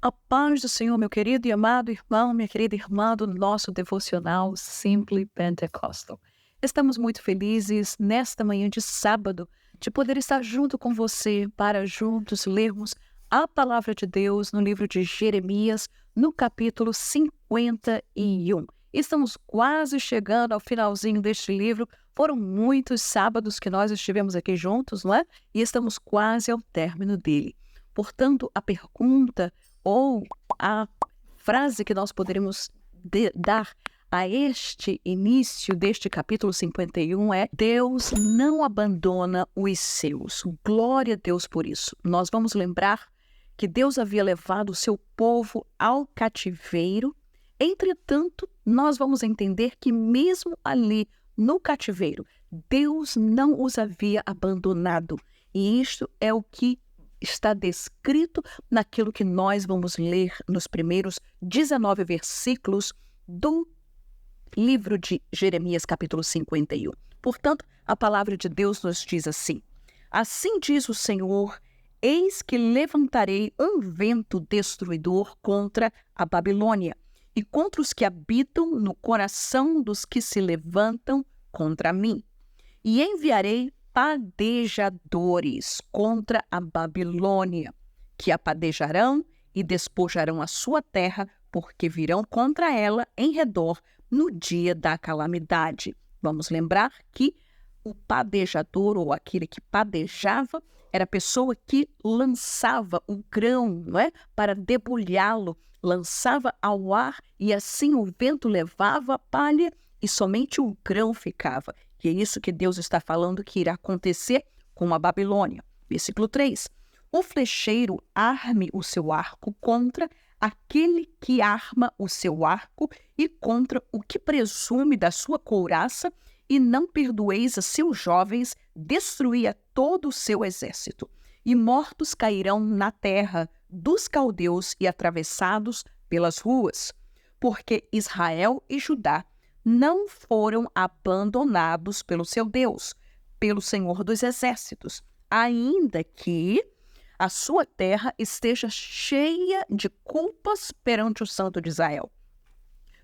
A paz do Senhor, meu querido e amado irmão, minha querida irmã do nosso devocional Simply Pentecostal. Estamos muito felizes nesta manhã de sábado de poder estar junto com você para juntos lermos a palavra de Deus no livro de Jeremias, no capítulo 51. Estamos quase chegando ao finalzinho deste livro. Foram muitos sábados que nós estivemos aqui juntos, não é? E estamos quase ao término dele. Portanto, a pergunta ou a frase que nós poderemos dar a este início deste capítulo 51 é: Deus não abandona os seus. Glória a Deus por isso. Nós vamos lembrar que Deus havia levado o seu povo ao cativeiro. Entretanto, nós vamos entender que mesmo ali no cativeiro, Deus não os havia abandonado. E isto é o que está descrito naquilo que nós vamos ler nos primeiros 19 versículos do livro de Jeremias, capítulo 51. Portanto, a palavra de Deus nos diz assim: Assim diz o Senhor, eis que levantarei um vento destruidor contra a Babilônia e contra os que habitam no coração dos que se levantam contra mim. E enviarei padejadores contra a Babilônia, que a padejarão e despojarão a sua terra, porque virão contra ela em redor no dia da calamidade. Vamos lembrar que o padejador, ou aquele que padejava, era a pessoa que lançava o grão, não é? Para debulhá-lo, lançava ao ar e assim o vento levava a palha e somente o grão ficava. E é isso que Deus está falando que irá acontecer com a Babilônia. Versículo 3. O flecheiro arme o seu arco contra aquele que arma o seu arco e contra o que presume da sua couraça, e não perdoeis a seus jovens, destruí a todo o seu exército. E mortos cairão na terra dos caldeus e atravessados pelas ruas, porque Israel e Judá não foram abandonados pelo seu Deus, pelo Senhor dos Exércitos, ainda que a sua terra esteja cheia de culpas perante o Santo de Israel.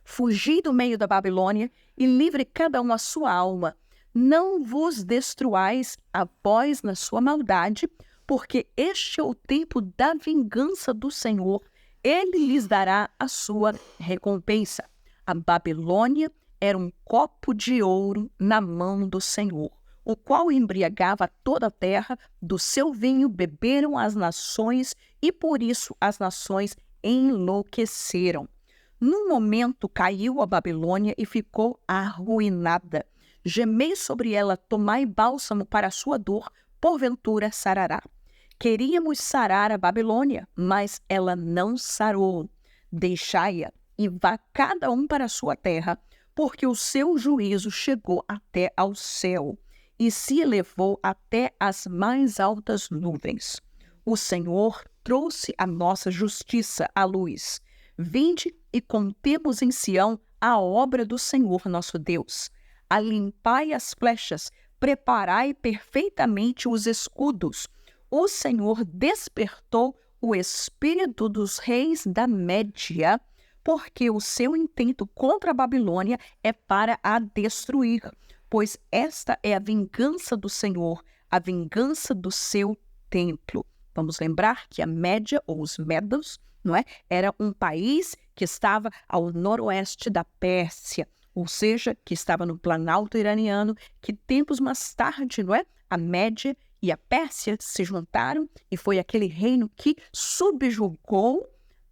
Fugi do meio da Babilônia e livre cada um a sua alma. Não vos destruais a vós na sua maldade, porque este é o tempo da vingança do Senhor. Ele lhes dará a sua recompensa. A Babilônia era um copo de ouro na mão do Senhor, o qual embriagava toda a terra. Do seu vinho beberam as nações, e por isso as nações enlouqueceram. Num momento caiu a Babilônia e ficou arruinada. Gemei sobre ela, tomai bálsamo para a sua dor, porventura sarará. Queríamos sarar a Babilônia, mas ela não sarou. Deixai-a e vá cada um para a sua terra, porque o seu juízo chegou até ao céu e se elevou até as mais altas nuvens. O Senhor trouxe a nossa justiça à luz. Vinde e contemos em Sião a obra do Senhor nosso Deus. Alimpai as flechas, preparai perfeitamente os escudos. O Senhor despertou o espírito dos reis da Média, porque o seu intento contra a Babilônia é para a destruir, pois esta é a vingança do Senhor, a vingança do seu templo. Vamos lembrar que a Média, ou os Medos, não é? Era um país que estava ao noroeste da Pérsia, ou seja, que estava no Planalto iraniano, que tempos mais tarde, não é? A Média e a Pérsia se juntaram e foi aquele reino que subjugou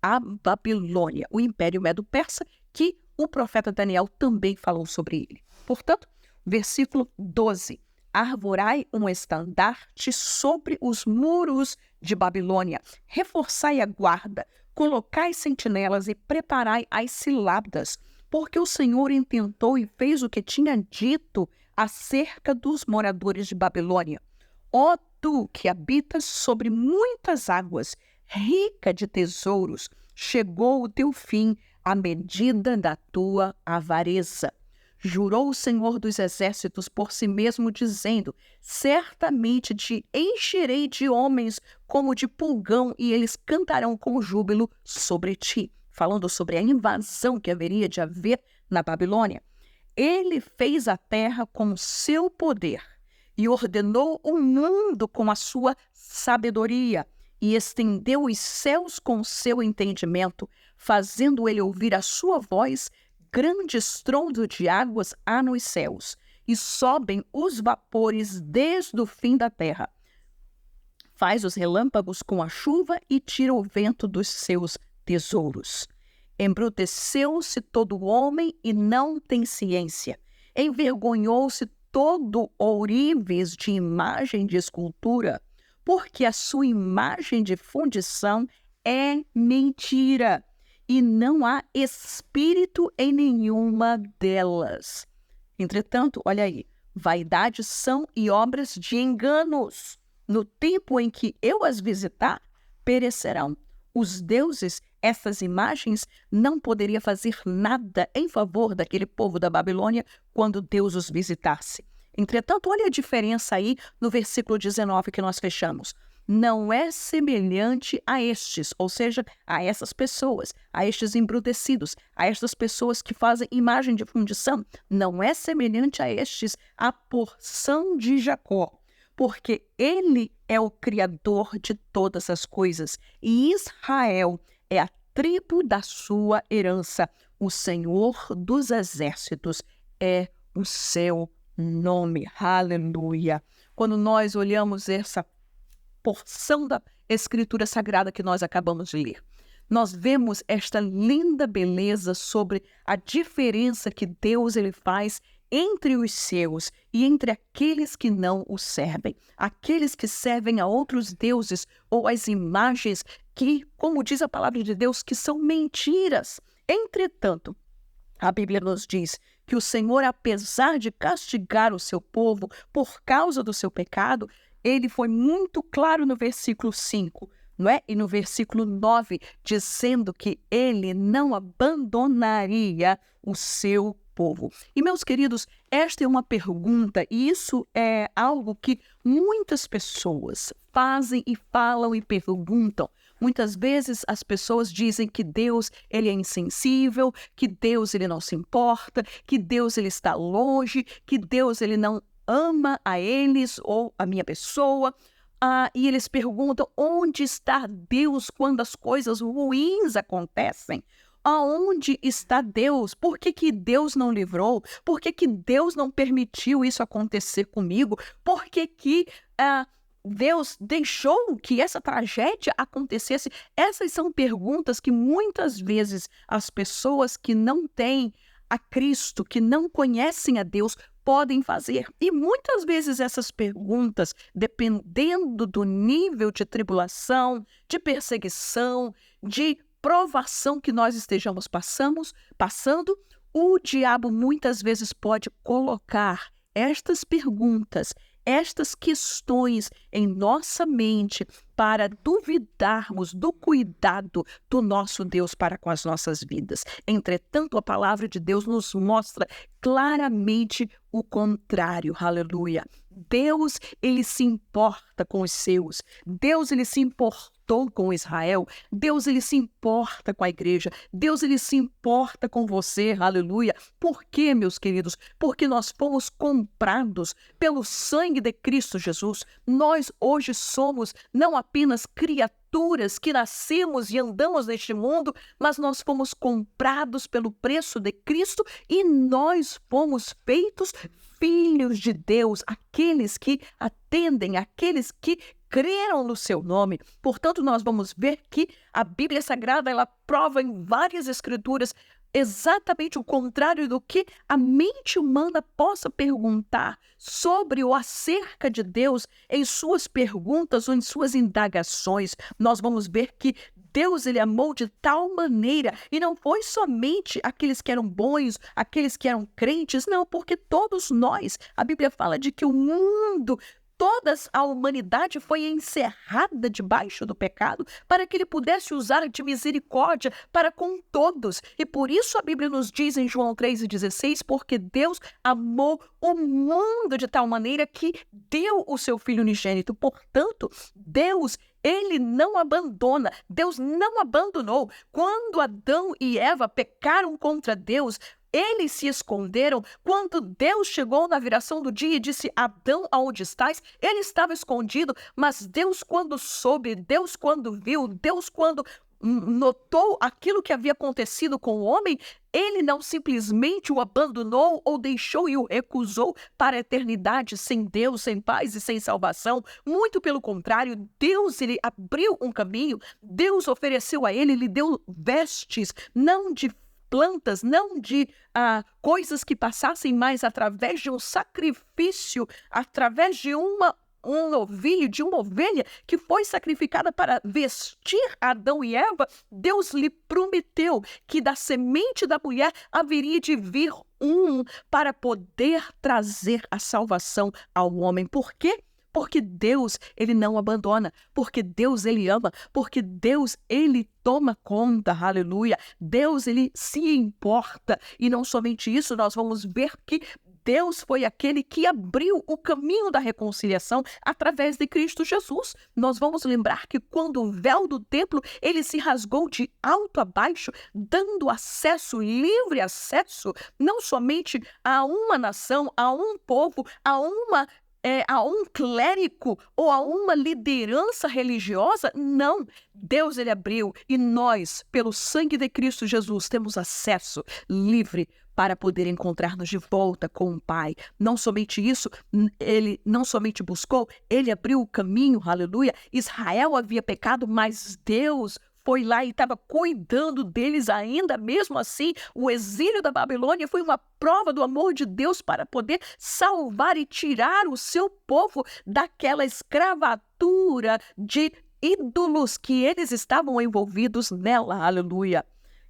a Babilônia, o Império Medo-Persa, que o profeta Daniel também falou sobre ele. Portanto, versículo 12. Arvorai um estandarte sobre os muros de Babilônia, reforçai a guarda, colocai sentinelas e preparai as ciladas, porque o Senhor intentou e fez o que tinha dito acerca dos moradores de Babilônia. Ó tu que habitas sobre muitas águas, rica de tesouros, chegou o teu fim, à medida da tua avareza. Jurou o Senhor dos Exércitos por si mesmo, dizendo: certamente te encherei de homens como de pulgão, e eles cantarão com júbilo sobre ti. Falando sobre a invasão que haveria de haver na Babilônia. Ele fez a terra com o seu poder e ordenou o mundo com a sua sabedoria e estendeu os céus com o seu entendimento, fazendo ele ouvir a sua voz. Grande estrondo de águas há nos céus, e sobem os vapores desde o fim da terra. Faz os relâmpagos com a chuva e tira o vento dos seus tesouros. Embruteceu-se todo homem e não tem ciência. Envergonhou-se todo ourives de imagem de escultura, porque a sua imagem de fundição é mentira. E não há espírito em nenhuma delas. Entretanto, olha aí, vaidades são e obras de enganos. No tempo em que eu as visitar, perecerão. Os deuses, essas imagens, não poderiam fazer nada em favor daquele povo da Babilônia quando Deus os visitasse. Entretanto, olha a diferença aí no versículo 19 que nós fechamos. Não é semelhante a estes, ou seja, a essas pessoas, a estes embrutecidos, a estas pessoas que fazem imagem de fundição. Não é semelhante a estes a porção de Jacó, porque ele é o Criador de todas as coisas, e Israel é a tribo da sua herança. O Senhor dos Exércitos é o seu nome. Aleluia! Quando nós olhamos essa porção da Escritura Sagrada que nós acabamos de ler, nós vemos esta linda beleza sobre a diferença que Deus ele faz entre os seus e entre aqueles que não o servem, aqueles que servem a outros deuses ou as imagens que, como diz a palavra de Deus, que são mentiras. Entretanto, a Bíblia nos diz que o Senhor, apesar de castigar o seu povo por causa do seu pecado, ele foi muito claro no versículo 5, não é? E no versículo 9, dizendo que ele não abandonaria o seu povo. E, meus queridos, esta é uma pergunta, e isso é algo que muitas pessoas fazem e falam e perguntam. Muitas vezes as pessoas dizem que Deus ele é insensível, que Deus ele não se importa, que Deus ele está longe, que Deus ele não ama a eles ou a minha pessoa. E eles perguntam onde está Deus quando as coisas ruins acontecem? Aonde está Deus? Por que Deus não livrou? Por que Deus não permitiu isso acontecer comigo? Por que Deus deixou que essa tragédia acontecesse? Essas são perguntas que muitas vezes as pessoas que não têm a Cristo, que não conhecem a Deus, podem fazer. E muitas vezes essas perguntas, dependendo do nível de tribulação, de perseguição, de provação que nós estejamos passando, o diabo muitas vezes pode colocar estas perguntas, estas questões em nossa mente para duvidarmos do cuidado do nosso Deus para com as nossas vidas. Entretanto, a palavra de Deus nos mostra claramente o contrário. Aleluia! Deus, ele se importa com os seus. Deus, ele se importou com Israel. Deus, ele se importa com a igreja. Deus, ele se importa com você. Aleluia! Por quê, meus queridos? Porque nós fomos comprados pelo sangue de Cristo Jesus. Nós hoje somos não apenas criaturas que nascemos e andamos neste mundo, mas nós fomos comprados pelo preço de Cristo e nós fomos feitos filhos de Deus, aqueles que atendem, aqueles que creram no seu nome. Portanto, nós vamos ver que a Bíblia Sagrada, ela prova em várias escrituras exatamente o contrário do que a mente humana possa perguntar sobre ou acerca de Deus em suas perguntas ou em suas indagações. Nós vamos ver que Deus ele amou de tal maneira, e não foi somente aqueles que eram bons, aqueles que eram crentes, não, porque todos nós, a Bíblia fala de que o mundo, toda a humanidade foi encerrada debaixo do pecado para que ele pudesse usar de misericórdia para com todos. E por isso a Bíblia nos diz em João 3,16, porque Deus amou o mundo de tal maneira que deu o seu Filho unigênito. Portanto, Deus, ele não abandona, Deus não abandonou. Quando Adão e Eva pecaram contra Deus, eles se esconderam. Quando Deus chegou na viração do dia e disse: Adão, aonde estás? Ele estava escondido, mas Deus, quando soube, Deus, quando viu, Deus, quando notou aquilo que havia acontecido com o homem, ele não simplesmente o abandonou ou deixou e o recusou para a eternidade sem Deus, sem paz e sem salvação. Muito pelo contrário, Deus, ele abriu um caminho, Deus ofereceu a ele, lhe deu vestes, não de plantas, não de coisas que passassem, mas através de um sacrifício, através de um novilho, de uma ovelha que foi sacrificada para vestir Adão e Eva. Deus lhe prometeu que da semente da mulher haveria de vir para poder trazer a salvação ao homem. Por quê? Porque Deus, ele não abandona, porque Deus, ele ama, porque Deus, ele toma conta, aleluia. Deus, ele se importa. E não somente isso, nós vamos ver que Deus foi aquele que abriu o caminho da reconciliação através de Cristo Jesus. Nós vamos lembrar que quando o véu do templo, ele se rasgou de alto a baixo, dando acesso, livre acesso, não somente a uma nação, a um povo, a um clérigo ou a uma liderança religiosa. Não, Deus, ele abriu, e nós, pelo sangue de Cristo Jesus, temos acesso livre para poder encontrar-nos de volta com o Pai. Não somente isso, ele não somente buscou, ele abriu o caminho, aleluia. Israel havia pecado, mas Deus foi lá e estava cuidando deles ainda. Mesmo assim, o exílio da Babilônia foi uma prova do amor de Deus para poder salvar e tirar o seu povo daquela escravatura de ídolos que eles estavam envolvidos nela, aleluia.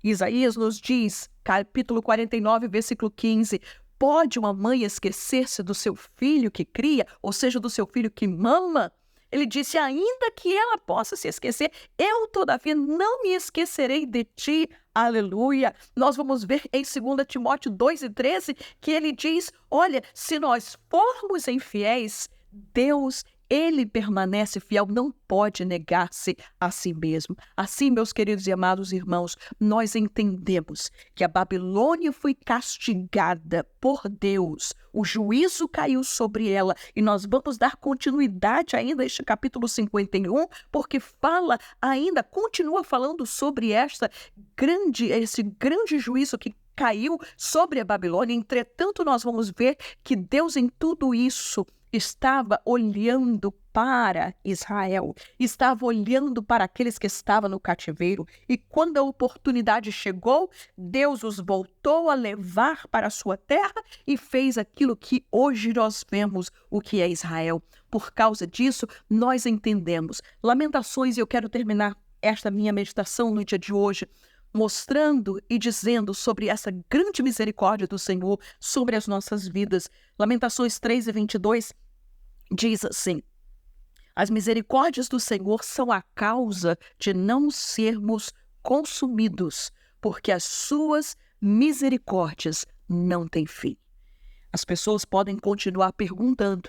Isaías nos diz, capítulo 49, versículo 15, pode uma mãe esquecer-se do seu filho que cria, ou seja, do seu filho que mama? Ele disse, ainda que ela possa se esquecer, eu, todavia, não me esquecerei de ti. Aleluia. Nós vamos ver em 2 Timóteo 2:13, que ele diz, olha, se nós formos infiéis, Deus, ele permanece fiel, não pode negar-se a si mesmo. Assim, meus queridos e amados irmãos, nós entendemos que a Babilônia foi castigada por Deus. O juízo caiu sobre ela e nós vamos dar continuidade ainda a este capítulo 51, porque fala ainda, continua falando sobre esse grande juízo que caiu sobre a Babilônia. Entretanto, nós vamos ver que Deus em tudo isso estava olhando para Israel, estava olhando para aqueles que estavam no cativeiro, e quando a oportunidade chegou, Deus os voltou a levar para a sua terra e fez aquilo que hoje nós vemos o que é Israel. Por causa disso, nós entendemos. Lamentações, e eu quero terminar esta minha meditação no dia de hoje, mostrando e dizendo sobre essa grande misericórdia do Senhor sobre as nossas vidas. Lamentações 3:22 diz assim, as misericórdias do Senhor são a causa de não sermos consumidos, porque as suas misericórdias não têm fim. As pessoas podem continuar perguntando,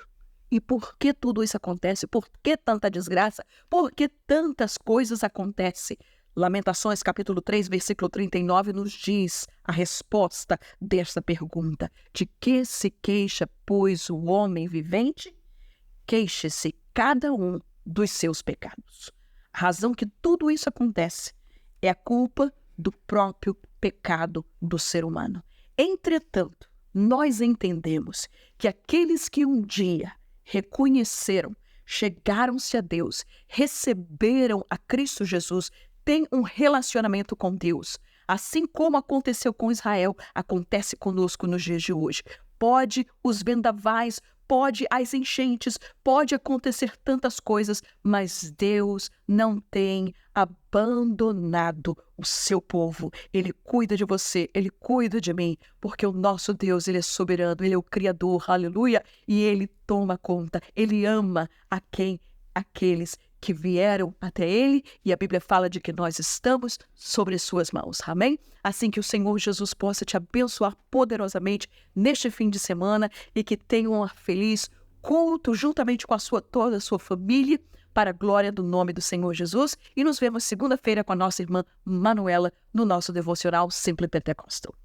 e por que tudo isso acontece? Por que tanta desgraça? Por que tantas coisas acontecem? Lamentações, capítulo 3, versículo 39, nos diz a resposta desta pergunta. De que se queixa, pois, o homem vivente? Queixe-se cada um dos seus pecados. A razão que tudo isso acontece é a culpa do próprio pecado do ser humano. Entretanto, nós entendemos que aqueles que um dia reconheceram, chegaram-se a Deus, receberam a Cristo Jesus, têm um relacionamento com Deus. Assim como aconteceu com Israel, acontece conosco nos dias de hoje. Os vendavais pode as enchentes, pode acontecer tantas coisas, mas Deus não tem abandonado o seu povo. Ele cuida de você, Ele cuida de mim, porque o nosso Deus, Ele é soberano, Ele é o Criador, aleluia, e Ele toma conta, Ele ama aqueles que vieram até Ele, e a Bíblia fala de que nós estamos sobre suas mãos, amém? Assim que o Senhor Jesus possa te abençoar poderosamente neste fim de semana e que tenha um feliz culto juntamente com toda a sua família, para a glória do nome do Senhor Jesus, e nos vemos segunda-feira com a nossa irmã Manuela no nosso devocional Simply Pentecostal.